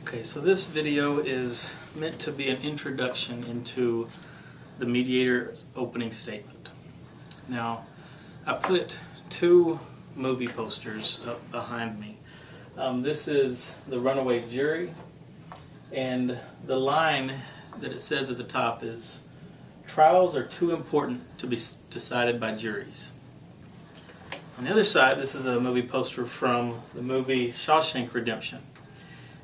Okay, so this video is meant to be an introduction into the mediator's opening statement. Now, I put two movie posters up behind me. This is The Runaway Jury, and the line that it says at the top is, "Trials are too important to be decided by juries." On the other side, this is a movie poster from the movie Shawshank Redemption.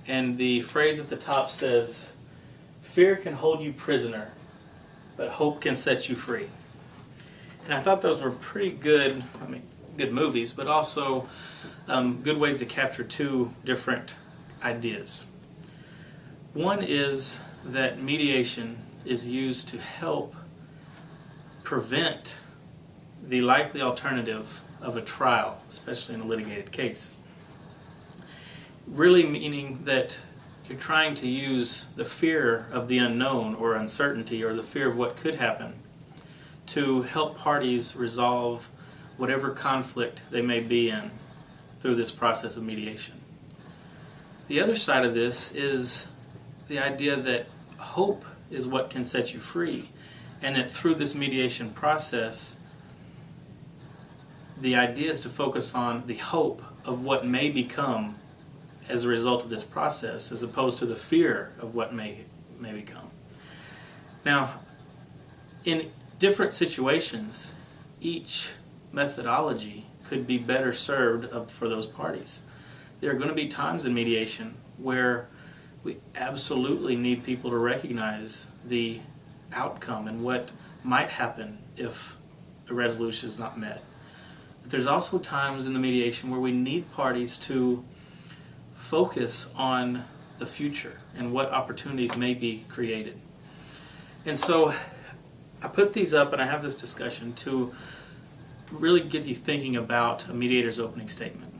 And the phrase at the top says, "Fear can hold you prisoner, but hope can set you free." And I thought those were pretty good, good movies, but also good ways to capture two different ideas. One is that mediation is used to help prevent the likely alternative of a trial, especially in a litigated case. Really meaning that you're trying to use the fear of the unknown or uncertainty or the fear of what could happen to help parties resolve whatever conflict they may be in through this process of mediation. The other side of this is the idea that hope is what can set you free, and that through this mediation process, the idea is to focus on the hope of what may become as a result of this process, as opposed to the fear of what may become. Now, in different situations, each methodology could be better served for those parties. There are going to be times in mediation where we absolutely need people to recognize the outcome and what might happen if a resolution is not met. But there's also times in the mediation where we need parties to focus on the future and what opportunities may be created. And so I put these up and I have this discussion to really get you thinking about a mediator's opening statement.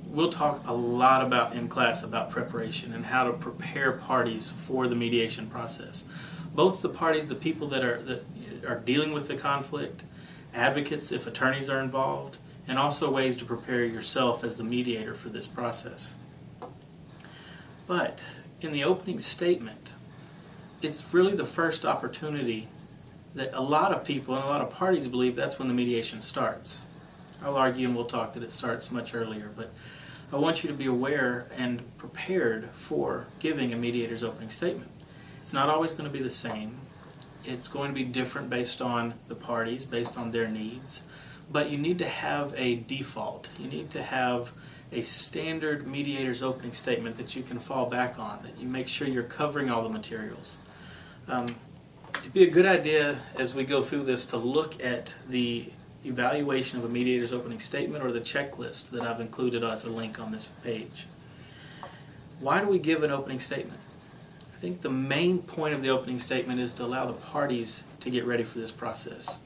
We'll talk a lot about in class about preparation and how to prepare parties for the mediation process. Both the parties, the people that are dealing with the conflict, advocates if attorneys are involved, and also ways to prepare yourself as the mediator for this process. But in the opening statement, it's really the first opportunity that a lot of people and a lot of parties believe that's when the mediation starts. I'll argue and we'll talk that it starts much earlier, but I want you to be aware and prepared for giving a mediator's opening statement. It's not always going to be the same. It's going to be different based on the parties, based on their needs. But you need to have a default. You need to have a standard mediator's opening statement that you can fall back on, that you make sure you're covering all the materials. It'd be a good idea as we go through this to look at the evaluation of a mediator's opening statement or the checklist that I've included as a link on this page. Why do we give an opening statement? I think the main point of the opening statement is to allow the parties to get ready for this process.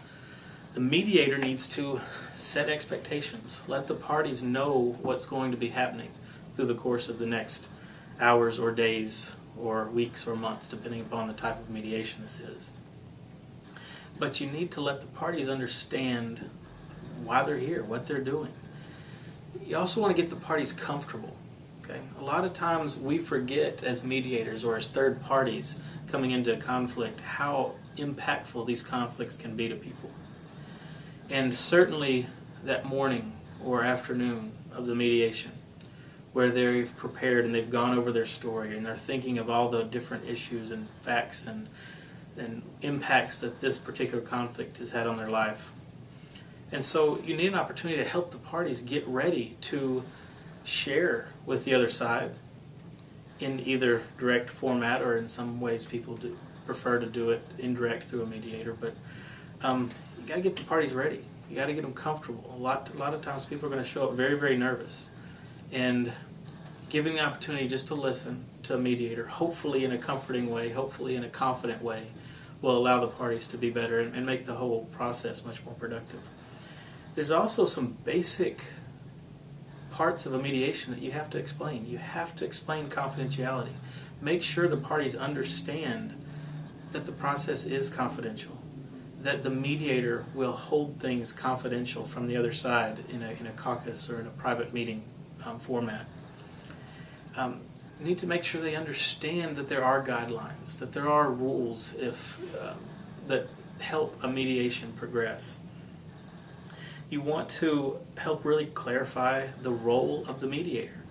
The mediator needs to set expectations. Let the parties know what's going to be happening through the course of the next hours or days or weeks or months, depending upon the type of mediation this is. But you need to let the parties understand why they're here, what they're doing. You also want to get the parties comfortable. Okay? A lot of times we forget as mediators or as third parties coming into a conflict how impactful these conflicts can be to people. And certainly that morning or afternoon of the mediation, where they've prepared and they've gone over their story and they're thinking of all the different issues and facts and impacts that this particular conflict has had on their life. And so you need an opportunity to help the parties get ready to share with the other side in either direct format, or in some ways people prefer to do it indirect through a mediator. But you got to get the parties ready. You got to get them comfortable. A lot of times people are going to show up very, very nervous. And giving the opportunity just to listen to a mediator, hopefully in a comforting way, hopefully in a confident way, will allow the parties to be better and make the whole process much more productive. There's also some basic parts of a mediation that you have to explain. You have to explain confidentiality. Make sure the parties understand that the process is confidential, that the mediator will hold things confidential from the other side in a caucus or in a private meeting format. need to make sure they understand that there are guidelines, that there are rules that help a mediation progress. You want to help really clarify the role of the mediator.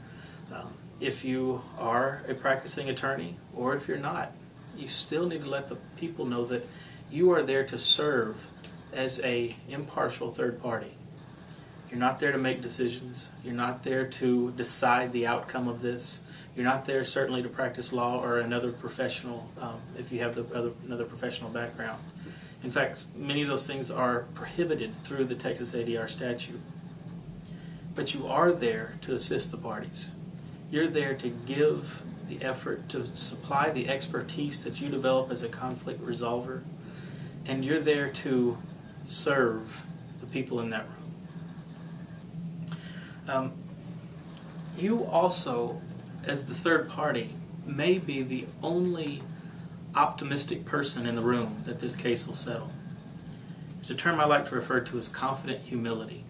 If you are a practicing attorney or if you're not, you still need to let the people know that you are there to serve as an impartial third party. You're not there to make decisions. You're not there to decide the outcome of this. You're not there certainly to practice law or another professional, if you have another professional background. In fact, many of those things are prohibited through the Texas ADR statute. But you are there to assist the parties. You're there to give the effort, to supply the expertise that you develop as a conflict resolver, and you're there to serve the people in that room. You also, as the third party, may be the only optimistic person in the room that this case will settle. There's a term I like to refer to as confident humility.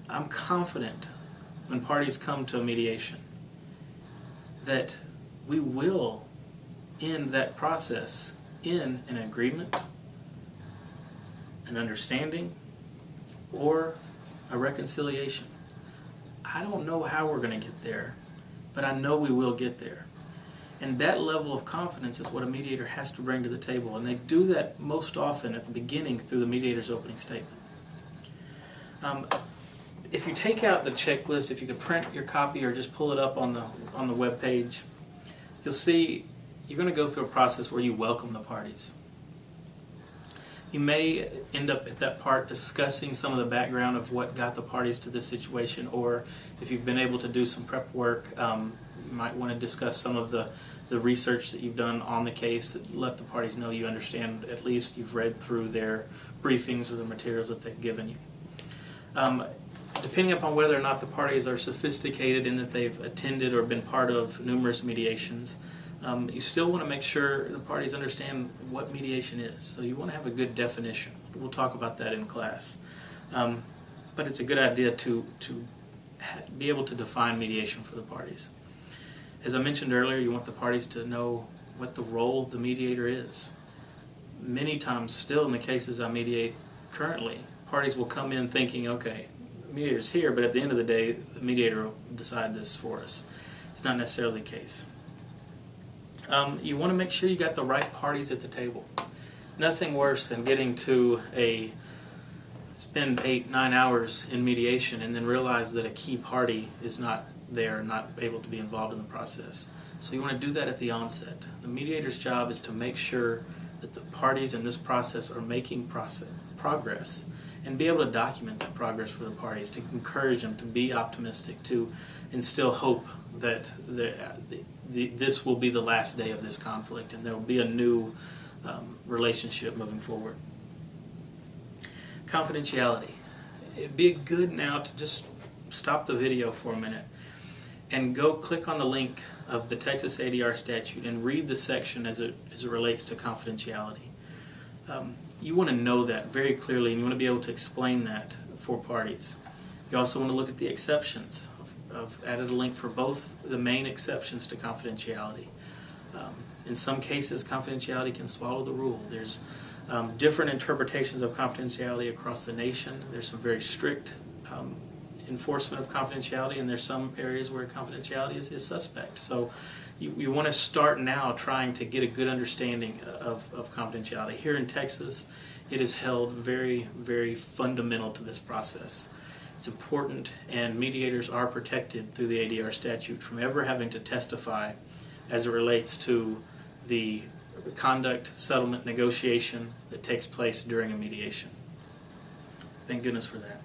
I'm confident when parties come to a mediation that we will end that process in an agreement, an understanding, or a reconciliation. I don't know how we're going to get there, but I know we will get there. And that level of confidence is what a mediator has to bring to the table. And they do that most often at the beginning through the mediator's opening statement. If you take out the checklist, if you could print your copy or just pull it up on the web page, you'll see you're going to go through a process where you welcome the parties. You may end up at that part discussing some of the background of what got the parties to this situation, or if you've been able to do some prep work, you might want to discuss some of the research that you've done on the case, that let the parties know you understand, at least you've read through their briefings or the materials that they've given you. Depending upon whether or not the parties are sophisticated in that they've attended or been part of numerous mediations, you still want to make sure the parties understand what mediation is. So you want to have a good definition. We'll talk about that in class. But it's a good idea to be able to define mediation for the parties. As I mentioned earlier, you want the parties to know what the role of the mediator is. Many times, still in the cases I mediate currently, parties will come in thinking, okay, the mediator's here, but at the end of the day, the mediator will decide this for us. It's not necessarily the case. You want to make sure you got the right parties at the table. Nothing worse than getting to spend 8-9 hours in mediation and then realize that a key party is not there, not able to be involved in the process. So you want to do that at the onset. The mediator's job is to make sure that the parties in this process are making progress and be able to document that progress for the parties, to encourage them to be optimistic, to instill hope that this will be the last day of this conflict and there will be a new relationship moving forward. Confidentiality. It'd be good now to just stop the video for a minute and go click on the link of the Texas ADR statute and read the section as it relates to confidentiality. You want to know that very clearly, and you want to be able to explain that for parties. You also want to look at the exceptions. I've added a link for both the main exceptions to confidentiality. In some cases, confidentiality can swallow the rule. There's different interpretations of confidentiality across the nation. There's some very strict enforcement of confidentiality, and there's some areas where confidentiality is suspect. So you want to start now trying to get a good understanding of confidentiality. Here in Texas, it is held very, very fundamental to this process. It's important, and mediators are protected through the ADR statute from ever having to testify as it relates to the conduct, settlement, negotiation that takes place during a mediation. Thank goodness for that.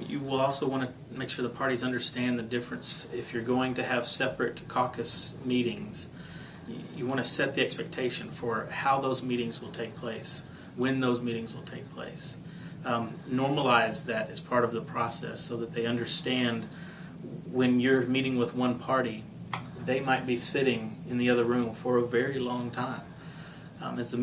You will also want to make sure the parties understand the difference. If you're going to have separate caucus meetings, you want to set the expectation for how those meetings will take place, when those meetings will take place. Normalize that as part of the process so that they understand when you're meeting with one party, they might be sitting in the other room for a very long time. As the